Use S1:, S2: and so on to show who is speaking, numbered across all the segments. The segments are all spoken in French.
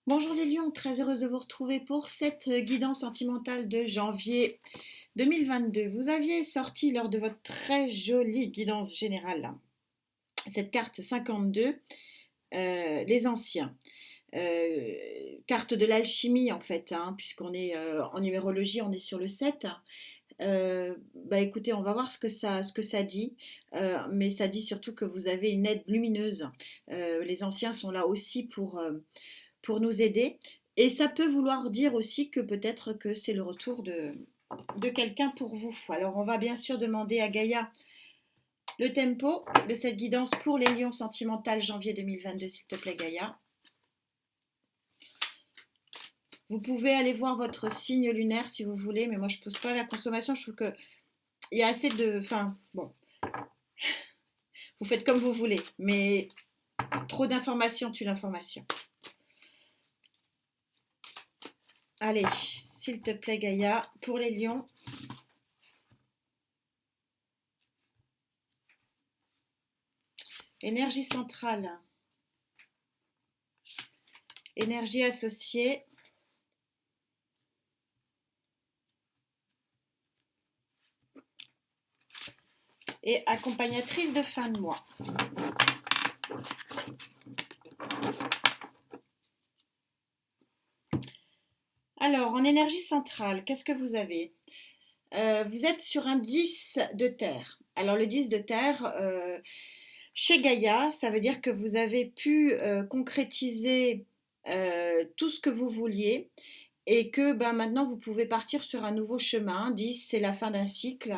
S1: Bonjour les lions, très heureuse de vous retrouver pour cette guidance sentimentale de janvier 2022. Vous aviez sorti lors de votre très jolie guidance générale cette carte 52, les anciens. Euh, Carte de l'alchimie en fait, hein, puisqu'on est en numérologie, on est sur le 7. Bah écoutez, on va voir ce que ça dit, mais ça dit surtout que vous avez une aide lumineuse. Les anciens sont là aussi pour nous aider. Et ça peut vouloir dire aussi que peut-être que c'est le retour de quelqu'un pour vous. Alors on va bien sûr demander à Gaïa le tempo de cette guidance pour les lions sentimentales janvier 2022, s'il te plaît Gaïa. Vous pouvez aller voir votre signe lunaire si vous voulez, mais moi je ne pousse pas la consommation. Je trouve qu'il y a assez de... Enfin, bon, vous faites comme vous voulez, mais trop d'informations tue l'information. Allez, s'il te plaît Gaïa, pour les lions. Énergie centrale. Énergie associée. Et accompagnatrice de fin de mois. Alors, en énergie centrale, qu'est-ce que vous avez? Vous êtes sur un 10 de terre. Alors, le 10 de terre, chez Gaïa, ça veut dire que vous avez pu concrétiser tout ce que vous vouliez et que ben, maintenant vous pouvez partir sur un nouveau chemin. 10, c'est la fin d'un cycle.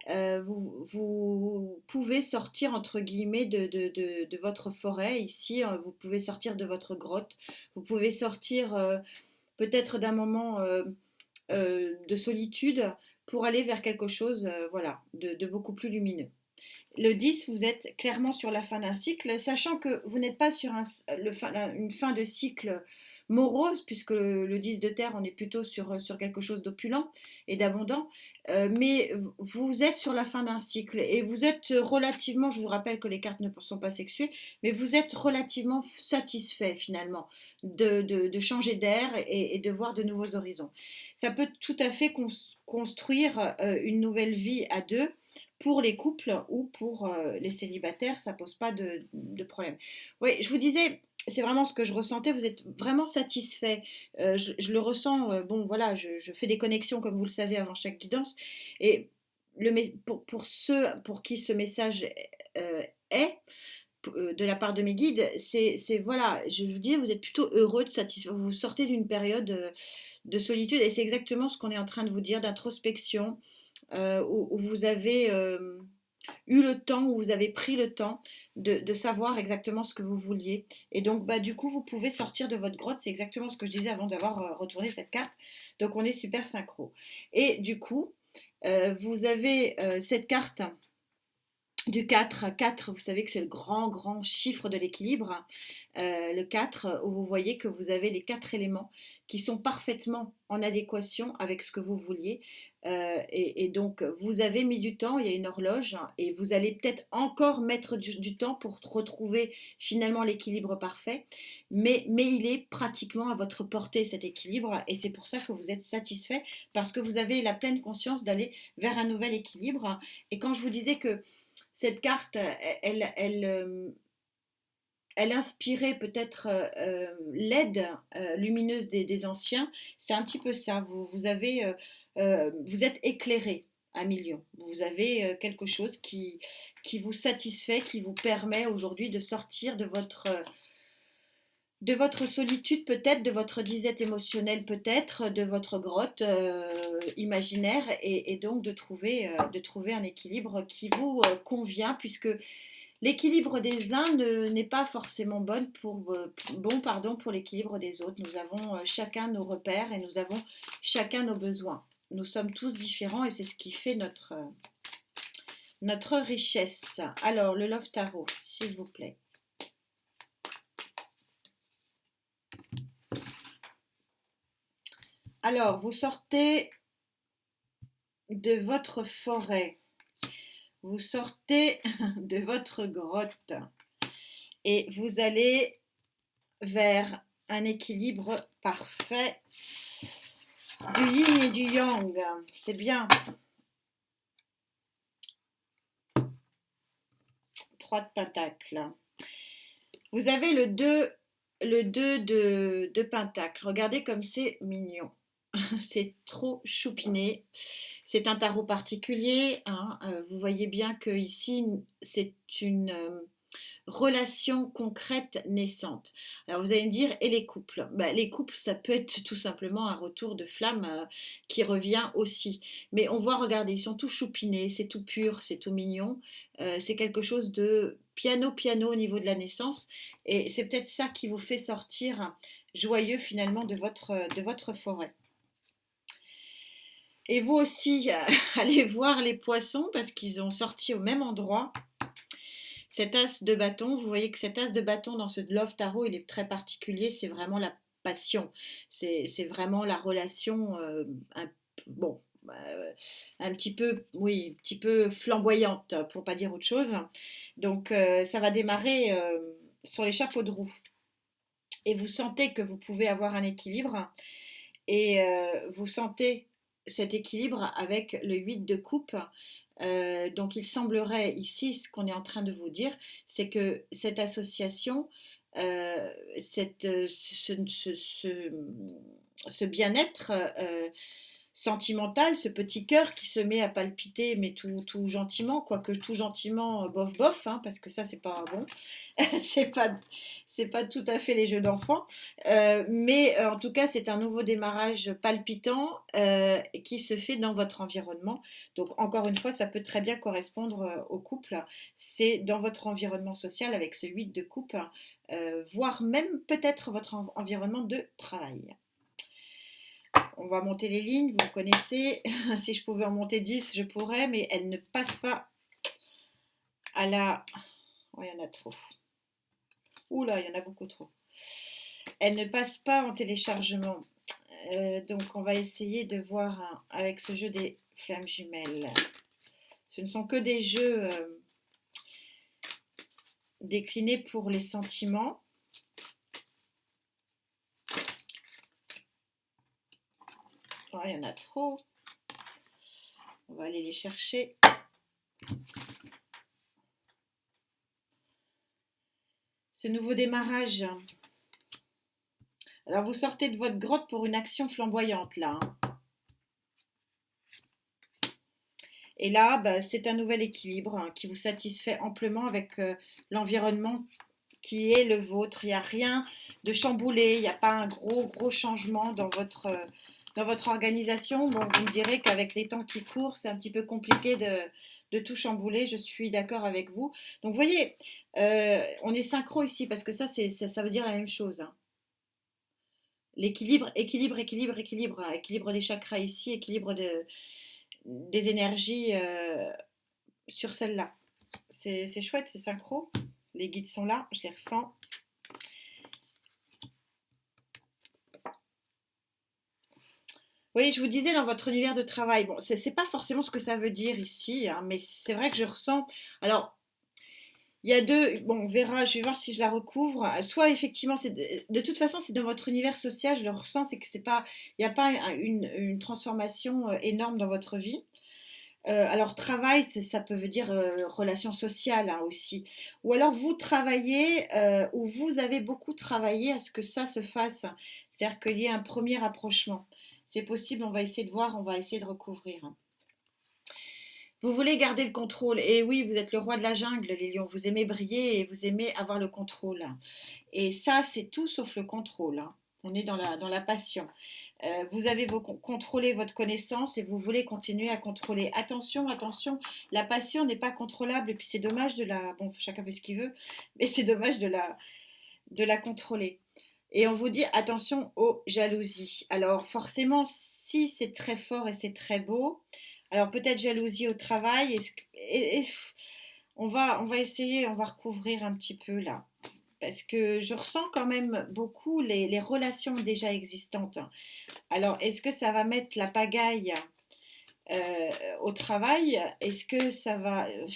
S1: Vous pouvez sortir entre guillemets de votre forêt ici, vous pouvez sortir de votre grotte, vous pouvez sortir peut-être d'un moment de solitude pour aller vers quelque chose voilà, de beaucoup plus lumineux. Le 10, vous êtes clairement sur la fin d'un cycle, sachant que vous n'êtes pas sur une fin de cycle morose, puisque le 10 de terre, on est plutôt sur quelque chose d'opulent et d'abondant, mais vous êtes sur la fin d'un cycle et vous êtes relativement, je vous rappelle que les cartes ne sont pas sexuées, mais vous êtes relativement satisfait finalement de changer d'air et de voir de nouveaux horizons. Ça peut tout à fait construire une nouvelle vie à deux pour les couples ou pour les célibataires, ça pose pas de problème. Oui, je vous disais, c'est vraiment ce que je ressentais, vous êtes vraiment satisfait. Je le ressens, bon voilà, je fais des connexions comme vous le savez avant chaque guidance. Et pour ceux pour qui ce message est, de la part de mes guides, c'est voilà, je vous dis, vous êtes plutôt heureux de satisfaire, vous sortez d'une période de solitude et c'est exactement ce qu'on est en train de vous dire, d'introspection, où vous avez eu le temps, où vous avez pris le temps de savoir exactement ce que vous vouliez. Et donc, bah, du coup, vous pouvez sortir de votre grotte. C'est exactement ce que je disais avant d'avoir retourné cette carte. Donc, on est super synchro. Et du coup, vous avez cette carte du 4. 4, vous savez que c'est le grand, grand chiffre de l'équilibre. Le 4, où vous voyez que vous avez les 4 éléments qui sont parfaitement en adéquation avec ce que vous vouliez. Et donc, vous avez mis du temps, il y a une horloge, et vous allez peut-être encore mettre du temps pour retrouver finalement l'équilibre parfait. Mais il est pratiquement à votre portée, cet équilibre, et c'est pour ça que vous êtes satisfait, parce que vous avez la pleine conscience d'aller vers un nouvel équilibre. Et quand je vous disais que cette carte, elle inspirait peut-être l'aide lumineuse des anciens. C'est un petit peu ça. Vous êtes éclairé à million. Vous avez quelque chose qui vous satisfait, qui vous permet aujourd'hui de sortir de votre solitude peut-être, de votre disette émotionnelle peut-être, de votre grotte imaginaire et donc de trouver un équilibre qui vous convient puisque l'équilibre des uns n'est pas forcément bon pour l'équilibre des autres. Nous avons chacun nos repères et nous avons chacun nos besoins. Nous sommes tous différents et c'est ce qui fait notre richesse. Alors, le Love Tarot, s'il vous plaît. Alors, vous sortez de votre forêt, vous sortez de votre grotte et vous allez vers un équilibre parfait du yin et du yang. C'est bien. 3 de pentacle. Vous avez le 2 de pentacle. Regardez comme c'est mignon. C'est trop choupiné. C'est un tarot particulier, hein. Vous voyez bien que ici c'est une relation concrète naissante. Alors vous allez me dire, et les couples? Les couples, ça peut être tout simplement un retour de flamme qui revient aussi. Mais on voit, regardez, ils sont tout choupinés, c'est tout pur, c'est tout mignon. C'est quelque chose de piano au niveau de la naissance. Et c'est peut-être ça qui vous fait sortir joyeux finalement de votre forêt. Et vous aussi, allez voir les poissons parce qu'ils ont sorti au même endroit. Cet as de bâton, vous voyez que cet as de bâton dans ce Love Tarot, il est très particulier, c'est vraiment la passion, c'est vraiment la relation, bon, un petit peu, oui, un petit peu flamboyante, pour pas dire autre chose. Donc ça va démarrer sur les chapeaux de roue. Et vous sentez que vous pouvez avoir un équilibre, et vous sentez cet équilibre avec le 8 de coupe. Donc il semblerait ici, ce qu'on est en train de vous dire, c'est que cette association, ce bien-être sentimental, ce petit cœur qui se met à palpiter, mais tout gentiment, quoique tout gentiment, bof bof, hein, parce que ça c'est pas bon, c'est pas tout à fait les jeux d'enfants, mais en tout cas c'est un nouveau démarrage palpitant qui se fait dans votre environnement. Donc encore une fois, ça peut très bien correspondre au couple, c'est dans votre environnement social avec ce 8 de coupe, voire même peut-être votre environnement de travail. On va monter les lignes, vous connaissez. Si je pouvais en monter 10, je pourrais, mais elles ne passent pas à la... Oh, il y en a trop. Oula, il y en a beaucoup trop. Elles ne passent pas en téléchargement. Donc, on va essayer de voir avec ce jeu des flammes jumelles. Ce ne sont que des jeux déclinés pour les sentiments. Oh, il y en a trop. On va aller les chercher. Ce nouveau démarrage. Alors, vous sortez de votre grotte pour une action flamboyante, là. Et là, c'est un nouvel équilibre qui vous satisfait amplement avec l'environnement qui est le vôtre. Il n'y a rien de chamboulé, il n'y a pas un gros changement dans votre organisation. Bon, vous me direz qu'avec les temps qui courent, c'est un petit peu compliqué de tout chambouler. Je suis d'accord avec vous. Donc, vous voyez, on est synchro ici parce que ça veut dire la même chose, hein. L'équilibre, équilibre des chakras ici, équilibre des énergies sur celle-là. C'est chouette, c'est synchro. Les guides sont là, je les ressens. Oui, je vous disais dans votre univers de travail, bon, c'est pas forcément ce que ça veut dire ici, hein, mais c'est vrai que je ressens. Alors, il y a deux, bon, on verra, je vais voir si je la recouvre. Soit effectivement, de toute façon, c'est dans votre univers social, je le ressens, c'est que c'est pas, il n'y a pas une transformation énorme dans votre vie. Alors travail, ça peut dire relation sociale, hein, aussi. Ou alors vous travaillez ou vous avez beaucoup travaillé à ce que ça se fasse. C'est-à-dire qu'il y ait un premier rapprochement. C'est possible, on va essayer de voir, on va essayer de recouvrir, hein. Vous voulez garder le contrôle. Et oui, vous êtes le roi de la jungle, les lions. Vous aimez briller et vous aimez avoir le contrôle. Et ça, c'est tout sauf le contrôle, hein. On est dans la passion. Vous avez contrôlé votre connaissance et vous voulez continuer à contrôler. Attention, attention, la passion n'est pas contrôlable et puis c'est dommage de la... Bon, chacun fait ce qu'il veut, mais c'est dommage de la contrôler. Et on vous dit attention aux jalousies. Alors forcément, si c'est très fort et c'est très beau, alors peut-être jalousie au travail, on va essayer, on va recouvrir un petit peu là. Parce que je ressens quand même beaucoup les relations déjà existantes. Alors, est-ce que ça va mettre la pagaille au travail? Est-ce que ça va... je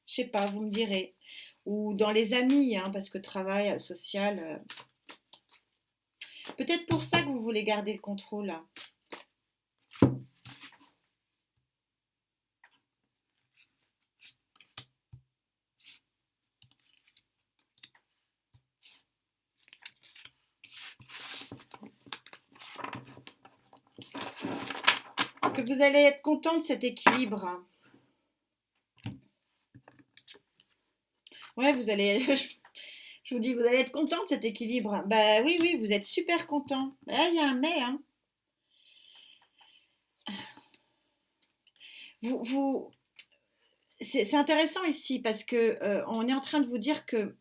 S1: sais pas, vous me direz. Ou dans les amis, hein, parce que travail social... Peut-être pour ça que vous voulez garder le contrôle. Que vous allez être content de cet équilibre. Ouais, vous allez. Je vous dis, vous allez être content de cet équilibre. Bah oui, oui, vous êtes super content. Là, il y a un mais, hein. Vous, c'est intéressant ici parce que on est en train de vous dire que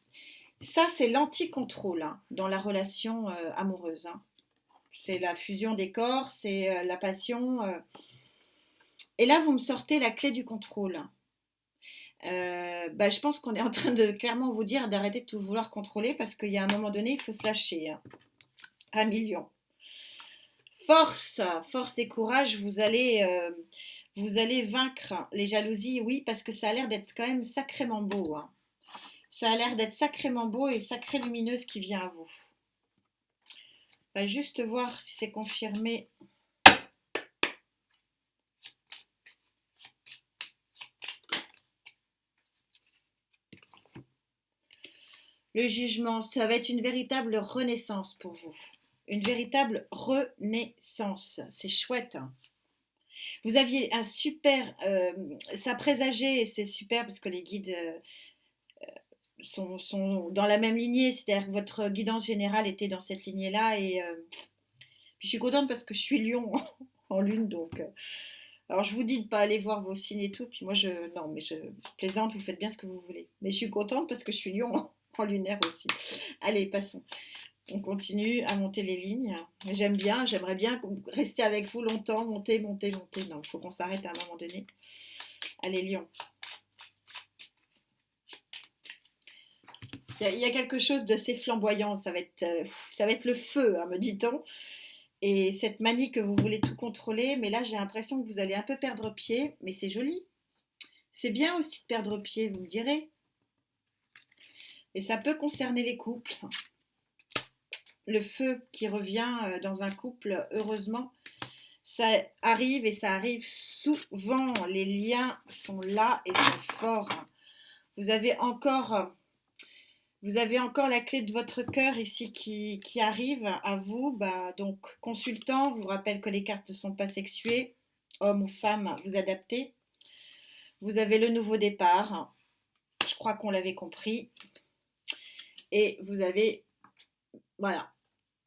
S1: ça, c'est l'anti-contrôle hein, dans la relation amoureuse. Hein. C'est la fusion des corps, c'est la passion. Et là, vous me sortez la clé du contrôle. Bah, je pense qu'on est en train de clairement vous dire d'arrêter de tout vouloir contrôler parce qu'il y a un moment donné, il faut se lâcher. Hein. Un million. Force, force et courage, vous allez vaincre les jalousies, oui, parce que ça a l'air d'être quand même sacrément beau. Hein. Ça a l'air d'être sacrément beau et sacré lumineuse qui vient à vous. On va juste voir si c'est confirmé. Le jugement, ça va être une véritable renaissance pour vous. Une véritable renaissance. C'est chouette. Hein. Vous aviez un super... ça présageait, et c'est super parce que les guides sont dans la même lignée, c'est-à-dire que votre guidance générale était dans cette lignée-là. Et puis je suis contente parce que je suis lion en lune, donc... alors je vous dis de ne pas aller voir vos signes et tout, puis moi je... Non, mais je plaisante, vous faites bien ce que vous voulez. Mais je suis contente parce que je suis lion en lunaire aussi. Allez, passons. On continue à monter les lignes. J'aime bien, j'aimerais bien rester avec vous longtemps, monter, monter, monter. Non, il faut qu'on s'arrête à un moment donné. Allez, lion. Il y a quelque chose de ces flamboyant, ça va être le feu, hein, me dit-on. Et cette manie que vous voulez tout contrôler, mais là j'ai l'impression que vous allez un peu perdre pied, mais c'est joli. C'est bien aussi de perdre pied, vous me direz. Et ça peut concerner les couples. Le feu qui revient dans un couple, heureusement, ça arrive et ça arrive souvent. Les liens sont là et sont forts. Vous avez encore la clé de votre cœur ici qui arrive à vous. Bah, donc, consultant, vous rappelle que les cartes ne sont pas sexuées. Homme ou femme, vous adaptez. Vous avez le nouveau départ. Je crois qu'on l'avait compris. Et vous avez, voilà,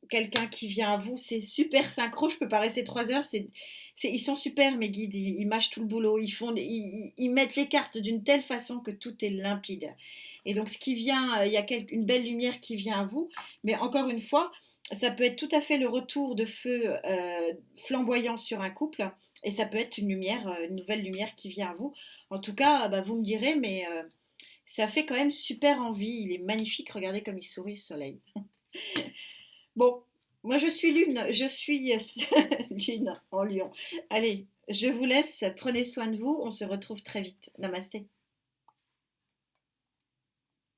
S1: quelqu'un qui vient à vous. C'est super synchro. Je peux pas rester 3 heures. Ils sont super, mes guides. Ils mâchent tout le boulot. Ils mettent les cartes d'une telle façon que tout est limpide. Et donc, ce qui vient, il y a une belle lumière qui vient à vous. Mais encore une fois, ça peut être tout à fait le retour de feu flamboyant sur un couple. Et ça peut être une lumière, une nouvelle lumière qui vient à vous. En tout cas, bah, vous me direz, mais ça fait quand même super envie. Il est magnifique. Regardez comme il sourit, ce soleil. Bon, moi je suis lune. Je suis lune en lion. Allez, je vous laisse. Prenez soin de vous. On se retrouve très vite. Namasté.